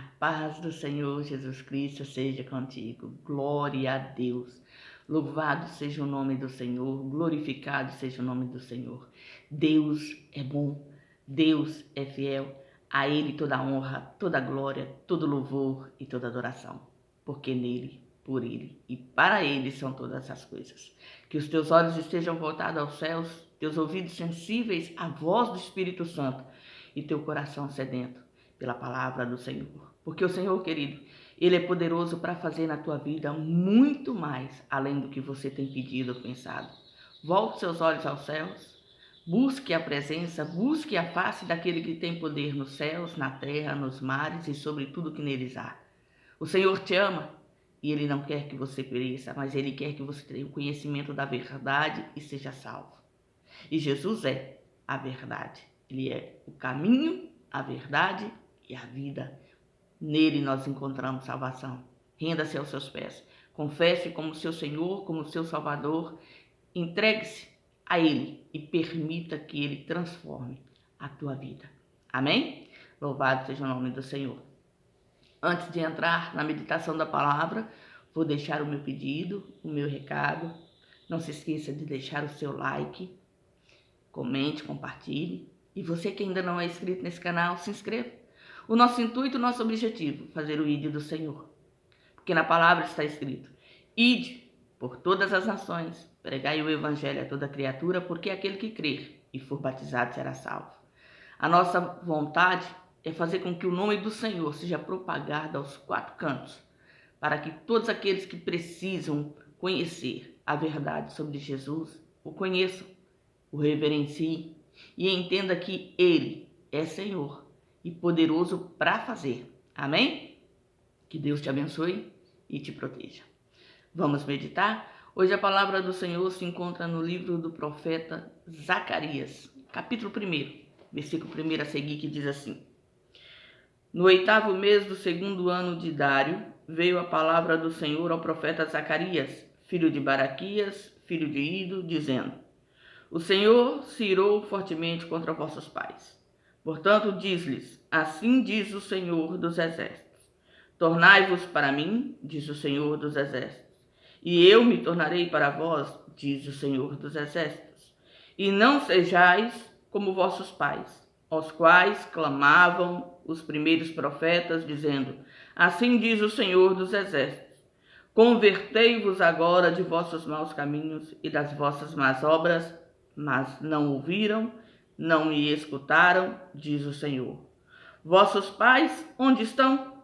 A paz do Senhor Jesus Cristo seja contigo. Glória a Deus. Louvado seja o nome do Senhor, glorificado seja o nome do Senhor. Deus é bom, Deus é fiel. A Ele toda a honra, toda a glória, todo louvor e toda adoração. Porque nele, por Ele e para Ele são todas as coisas. Que os teus olhos estejam voltados aos céus, teus ouvidos sensíveis à voz do Espírito Santo e teu coração sedento pela palavra do Senhor. Porque o Senhor, querido, Ele é poderoso para fazer na tua vida muito mais além do que você tem pedido ou pensado. Volte seus olhos aos céus, busque a presença, busque a face daquele que tem poder nos céus, na terra, nos mares e sobre tudo que neles há. O Senhor te ama e Ele não quer que você pereça, mas Ele quer que você tenha o conhecimento da verdade e seja salvo. E Jesus é a verdade. Ele é o caminho, a verdade e a vida. Nele nós encontramos salvação. Renda-se aos seus pés. Confesse como seu Senhor, como seu Salvador. Entregue-se a Ele e permita que Ele transforme a tua vida. Amém? Louvado seja o nome do Senhor. Antes de entrar na meditação da palavra, vou deixar o meu pedido, o meu recado. Não se esqueça de deixar o seu like, comente, compartilhe. E você que ainda não é inscrito nesse canal, se inscreva. O nosso intuito, o nosso objetivo, fazer o ide do Senhor. Porque na palavra está escrito: ide por todas as nações, pregai o evangelho a toda criatura, porque aquele que crer e for batizado será salvo. A nossa vontade é fazer com que o nome do Senhor seja propagado aos quatro cantos, para que todos aqueles que precisam conhecer a verdade sobre Jesus o conheçam, o reverenciem e entenda que Ele é Senhor e poderoso para fazer. Amém? Que Deus te abençoe e te proteja. Vamos meditar? Hoje a palavra do Senhor se encontra no livro do profeta Zacarias, capítulo 1, versículo 1 a seguir, que diz assim: No 8º mês do 2º ano de Dário, veio a palavra do Senhor ao profeta Zacarias, filho de Baraquias, filho de Ido, dizendo: O Senhor se irou fortemente contra vossos pais. Portanto, diz-lhes: Assim diz o Senhor dos Exércitos: Tornai-vos para mim, diz o Senhor dos Exércitos, e eu me tornarei para vós, diz o Senhor dos Exércitos. E não sejais como vossos pais, aos quais clamavam os primeiros profetas, dizendo: Assim diz o Senhor dos Exércitos: Convertei-vos agora de vossos maus caminhos e das vossas más obras, mas não ouviram, não me escutaram, diz o Senhor. Vossos pais, onde estão?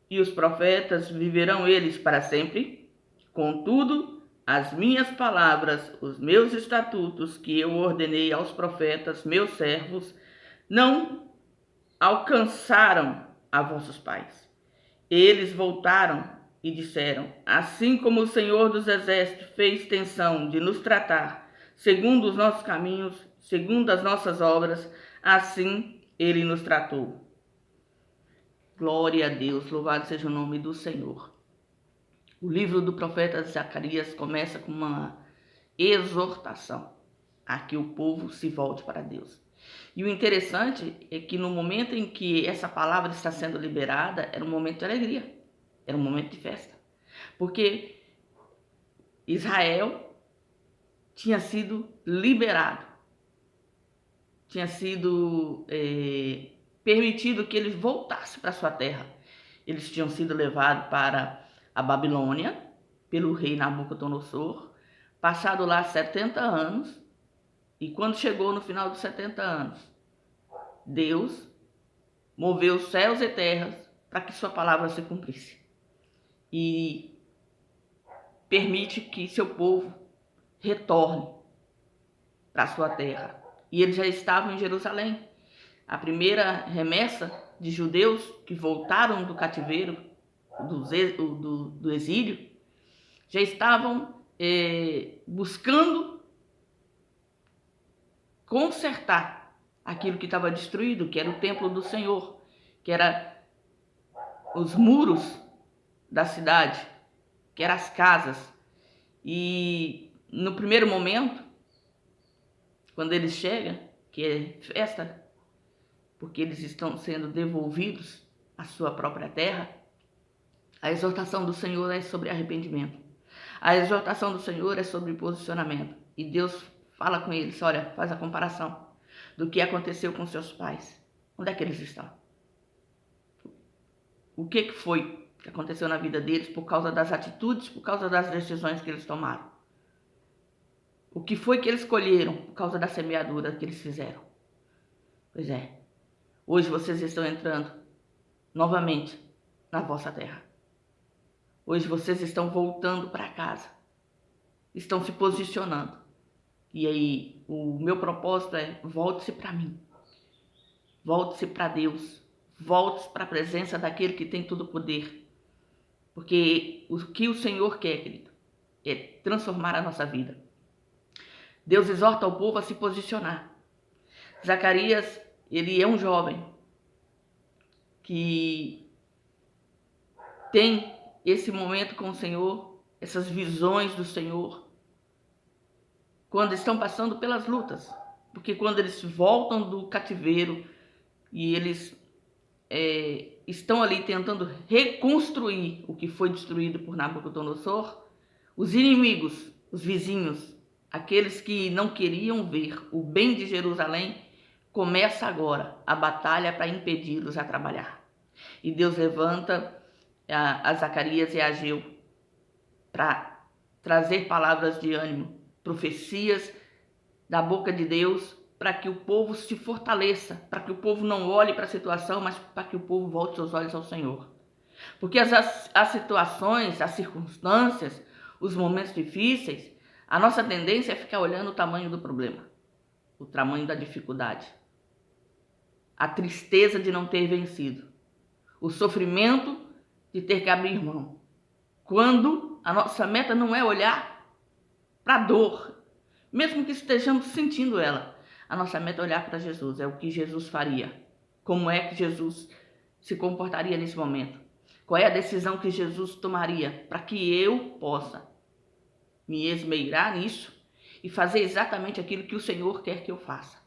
E os profetas, viverão eles para sempre? Contudo, as minhas palavras, os meus estatutos que eu ordenei aos profetas, meus servos, não alcançaram a vossos pais. Eles voltaram e disseram: Assim como o Senhor dos Exércitos fez intenção de nos tratar, segundo os nossos caminhos, segundo as nossas obras, assim Ele nos tratou. Glória a Deus, louvado seja o nome do Senhor. O livro do profeta Zacarias começa com uma exortação a que o povo se volte para Deus. E o interessante é que no momento em que essa palavra está sendo liberada, era um momento de alegria, era um momento de festa. Porque Israel tinha sido liberado, tinha sido permitido que eles voltassem para sua terra. Eles tinham sido levados para a Babilônia pelo rei Nabucodonosor, passado lá 70 anos, e quando chegou no final dos 70 anos, Deus moveu céus e terras para que sua palavra se cumprisse. E permite que seu povo retorne para sua terra. E eles já estavam em Jerusalém. A primeira remessa de judeus que voltaram do cativeiro, do exílio, já estavam buscando consertar aquilo que estava destruído, que era o templo do Senhor, que era os muros da cidade, que eram as casas. E no primeiro momento, quando eles chegam, que é festa, porque eles estão sendo devolvidos a sua própria terra, a exortação do Senhor é sobre arrependimento. A exortação do Senhor é sobre posicionamento. E Deus fala com eles, olha, faz a comparação do que aconteceu com seus pais. Onde é que eles estão? O que foi que aconteceu na vida deles por causa das atitudes, por causa das decisões que eles tomaram? O que foi que eles colheram por causa da semeadura que eles fizeram? Pois é, hoje vocês estão entrando novamente na vossa terra. Hoje vocês estão voltando para casa, estão se posicionando. E aí, o meu propósito é: volte-se para mim, volte-se para Deus, volte-se para a presença daquele que tem todo o poder. Porque o que o Senhor quer, querido, é transformar a nossa vida. Deus exorta o povo a se posicionar. Zacarias, ele é um jovem que tem esse momento com o Senhor, essas visões do Senhor, quando estão passando pelas lutas. Porque quando eles voltam do cativeiro e eles estão ali tentando reconstruir o que foi destruído por Nabucodonosor, os inimigos, os vizinhos, aqueles que não queriam ver o bem de Jerusalém, começa agora a batalha para impedi-los a trabalhar. E Deus levanta a Zacarias e a Ageu para trazer palavras de ânimo, profecias da boca de Deus, para que o povo se fortaleça, para que o povo não olhe para a situação, mas para que o povo volte seus olhos ao Senhor. Porque as situações, as circunstâncias, os momentos difíceis, a nossa tendência é ficar olhando o tamanho do problema, o tamanho da dificuldade, a tristeza de não ter vencido, o sofrimento de ter que abrir mão. Quando a nossa meta não é olhar para a dor, mesmo que estejamos sentindo ela, a nossa meta é olhar para Jesus, é o que Jesus faria, como é que Jesus se comportaria nesse momento, qual é a decisão que Jesus tomaria para que eu possa me esmeirar nisso e fazer exatamente aquilo que o Senhor quer que eu faça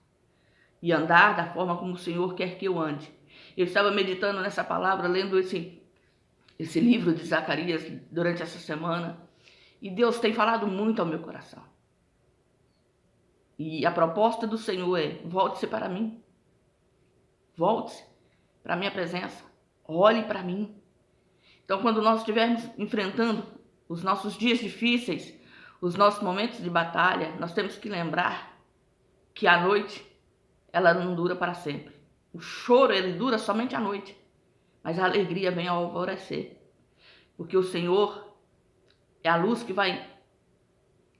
e andar da forma como o Senhor quer que eu ande. Eu estava meditando nessa palavra, lendo esse livro de Zacarias durante essa semana, e Deus tem falado muito ao meu coração. E a proposta do Senhor é: volte-se para mim, volte-se para a minha presença, olhe para mim. Então, quando nós estivermos enfrentando os nossos dias difíceis, os nossos momentos de batalha, nós temos que lembrar que a noite, ela não dura para sempre. O choro, ele dura somente à noite, mas a alegria vem ao alvorecer, porque o Senhor é a luz que vai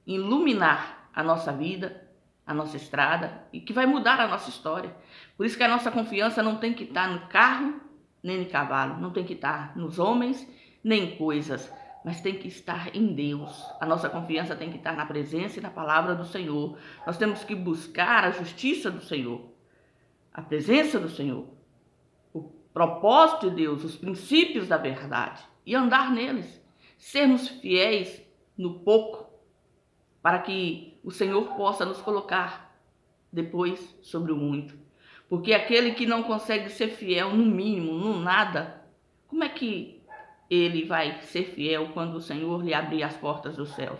iluminar a nossa vida, a nossa estrada, e que vai mudar a nossa história. Por isso que a nossa confiança não tem que estar no carro, nem no cavalo, não tem que estar nos homens, nem em coisas, mas tem que estar em Deus. A nossa confiança tem que estar na presença e na palavra do Senhor. Nós temos que buscar a justiça do Senhor, a presença do Senhor, o propósito de Deus, os princípios da verdade, e andar neles, sermos fiéis no pouco, para que o Senhor possa nos colocar depois sobre o muito. Porque aquele que não consegue ser fiel no mínimo, no nada, como é que ele vai ser fiel quando o Senhor lhe abrir as portas dos céus?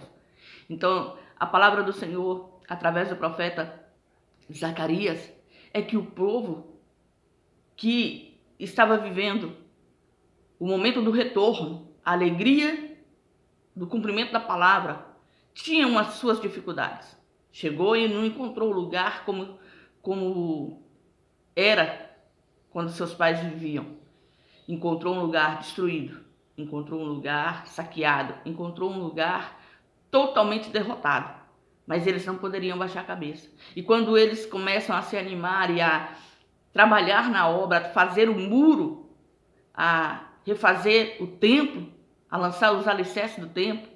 Então, a palavra do Senhor, através do profeta Zacarias, é que o povo que estava vivendo o momento do retorno, a alegria do cumprimento da palavra, tinham as suas dificuldades. Chegou e não encontrou o lugar como era quando seus pais viviam. Encontrou um lugar destruído, encontrou um lugar saqueado, encontrou um lugar totalmente derrotado. Mas eles não poderiam baixar a cabeça. E quando eles começam a se animar e a trabalhar na obra, a fazer o muro, a refazer o templo, a lançar os alicerces do templo,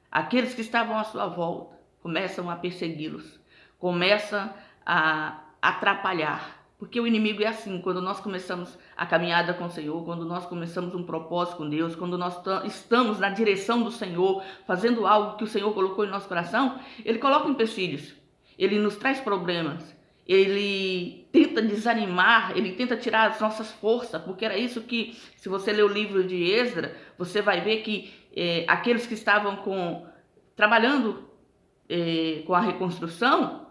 aqueles que estavam à sua volta começam a persegui-los, começam a atrapalhar. Porque o inimigo é assim: quando nós começamos a caminhada com o Senhor, quando nós começamos um propósito com Deus, quando nós estamos na direção do Senhor, fazendo algo que o Senhor colocou em nosso coração, Ele coloca empecilhos, Ele nos traz problemas, ele tenta desanimar, ele tenta tirar as nossas forças, porque era isso que, se você ler o livro de Esdras, você vai ver que aqueles que estavam trabalhando com a reconstrução,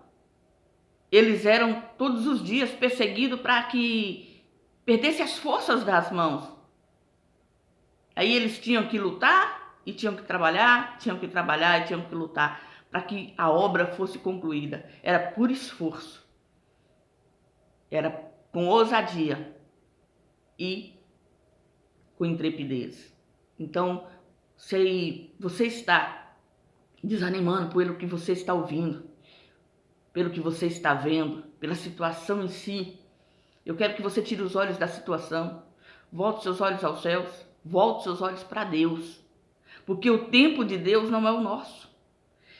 eles eram todos os dias perseguidos para que perdesse as forças das mãos. Aí eles tinham que lutar e tinham que trabalhar, e tinham que lutar para que a obra fosse concluída. Era por esforço, era com ousadia e com intrepidez. Então, se você está desanimando pelo que você está ouvindo, pelo que você está vendo, pela situação em si, eu quero que você tire os olhos da situação, volte seus olhos aos céus, volte seus olhos para Deus, porque o tempo de Deus não é o nosso.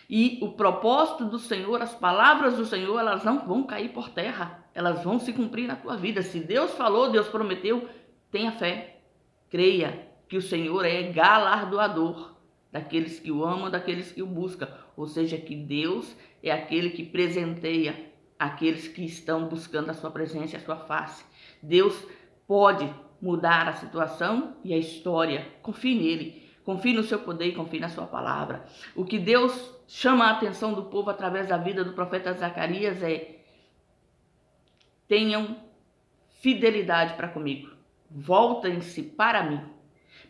E o propósito do Senhor, as palavras do Senhor, elas não vão cair por terra, elas vão se cumprir na tua vida. Se Deus falou, Deus prometeu, tenha fé, creia que o Senhor é galardoador daqueles que o amam, daqueles que o buscam. Ou seja, que Deus é aquele que presenteia aqueles que estão buscando a sua presença e a sua face. Deus pode mudar a situação e a história. Confie nele, confie no seu poder e confie na sua palavra. O que Deus chama a atenção do povo através da vida do profeta Zacarias é: tenham fidelidade para comigo, voltem-se para mim,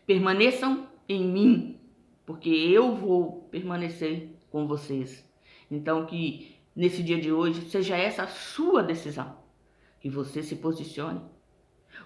permaneçam em mim, porque eu vou permanecer com vocês. Então, que nesse dia de hoje seja essa a sua decisão, que você se posicione.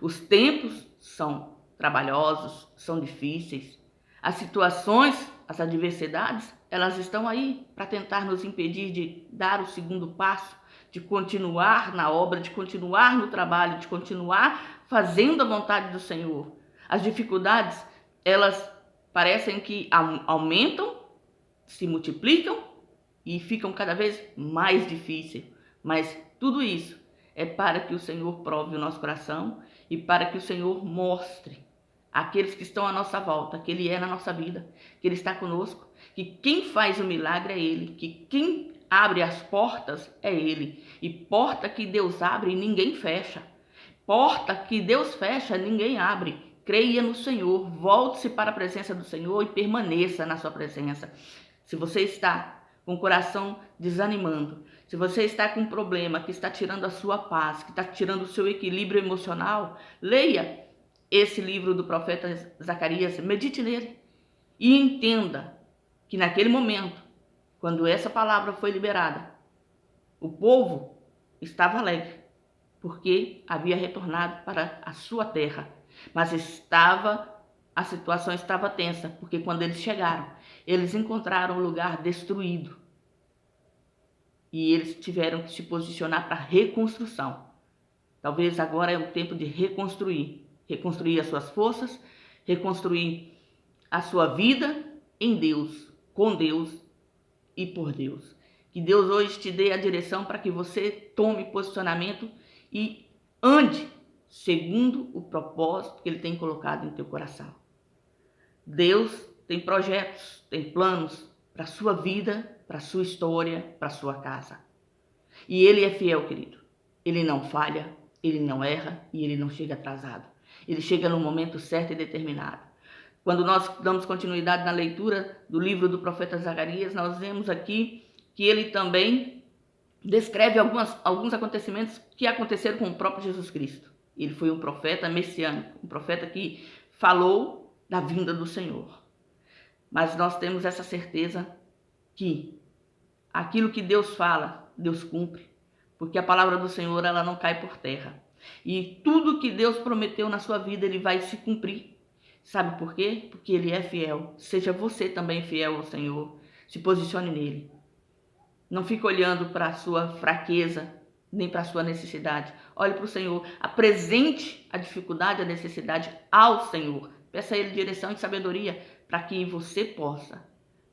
Os tempos são trabalhosos, são difíceis, as situações, as adversidades, elas estão aí para tentar nos impedir de dar o segundo passo, de continuar na obra, de continuar no trabalho, de continuar fazendo a vontade do Senhor. As dificuldades, elas parecem que aumentam, se multiplicam e ficam cada vez mais difíceis. Mas tudo isso é para que o Senhor prove o nosso coração e para que o Senhor mostre àqueles que estão à nossa volta que Ele é na nossa vida, que Ele está conosco, que quem faz o milagre é Ele, que quem abre as portas é Ele. E porta que Deus abre, ninguém fecha. Porta que Deus fecha, ninguém abre. Creia no Senhor, volte-se para a presença do Senhor e permaneça na sua presença. Se você está com o coração desanimando, se você está com um problema que está tirando a sua paz, que está tirando o seu equilíbrio emocional, leia esse livro do profeta Zacarias, medite nele e entenda que naquele momento, quando essa palavra foi liberada, o povo estava alegre, porque havia retornado para a sua terra, mas a situação estava tensa, porque quando eles chegaram, eles encontraram o lugar destruído e eles tiveram que se posicionar para a reconstrução. Talvez agora é o tempo de reconstruir as suas forças, reconstruir a sua vida em Deus, com Deus e por Deus. Que Deus hoje te dê a direção para que você tome posicionamento e ande segundo o propósito que Ele tem colocado em teu coração. Deus tem projetos, tem planos para a sua vida, para a sua história, para a sua casa. E Ele é fiel, querido. Ele não falha, Ele não erra e Ele não chega atrasado. Ele chega no momento certo e determinado. Quando nós damos continuidade na leitura do livro do profeta Zacarias, nós vemos aqui que ele também descreve alguns acontecimentos que aconteceram com o próprio Jesus Cristo. Ele foi um profeta messiânico, um profeta que falou da vinda do Senhor. Mas nós temos essa certeza que aquilo que Deus fala, Deus cumpre, porque a palavra do Senhor, ela não cai por terra. E tudo que Deus prometeu na sua vida, Ele vai se cumprir. Sabe por quê? Porque Ele é fiel. Seja você também fiel ao Senhor. Se posicione nele. Não fique olhando para a sua fraqueza, nem para a sua necessidade. Olhe para o Senhor. Apresente a dificuldade, a necessidade ao Senhor. Peça a Ele direção e sabedoria para que você possa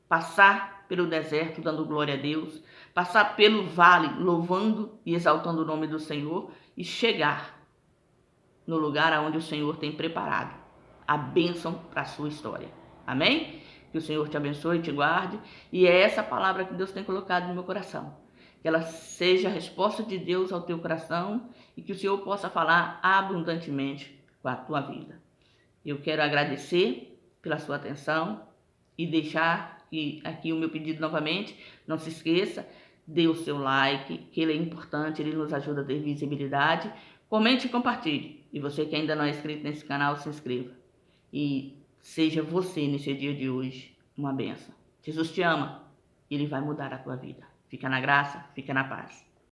passar pelo deserto dando glória a Deus, passar pelo vale louvando e exaltando o nome do Senhor e chegar no lugar onde o Senhor tem preparado a bênção para a sua história. Amém? Que o Senhor te abençoe e te guarde. E é essa palavra que Deus tem colocado no meu coração. que ela seja a resposta de Deus ao teu coração e que o Senhor possa falar abundantemente com a tua vida. Eu quero agradecer pela sua atenção e deixar aqui o meu pedido novamente. Não se esqueça, dê o seu like, que ele é importante, ele nos ajuda a ter visibilidade. Comente e compartilhe. E você que ainda não é inscrito nesse canal, se inscreva. E seja você nesse dia de hoje uma bênção. Jesus te ama e ele vai mudar a tua vida. Fica na graça, fica na paz.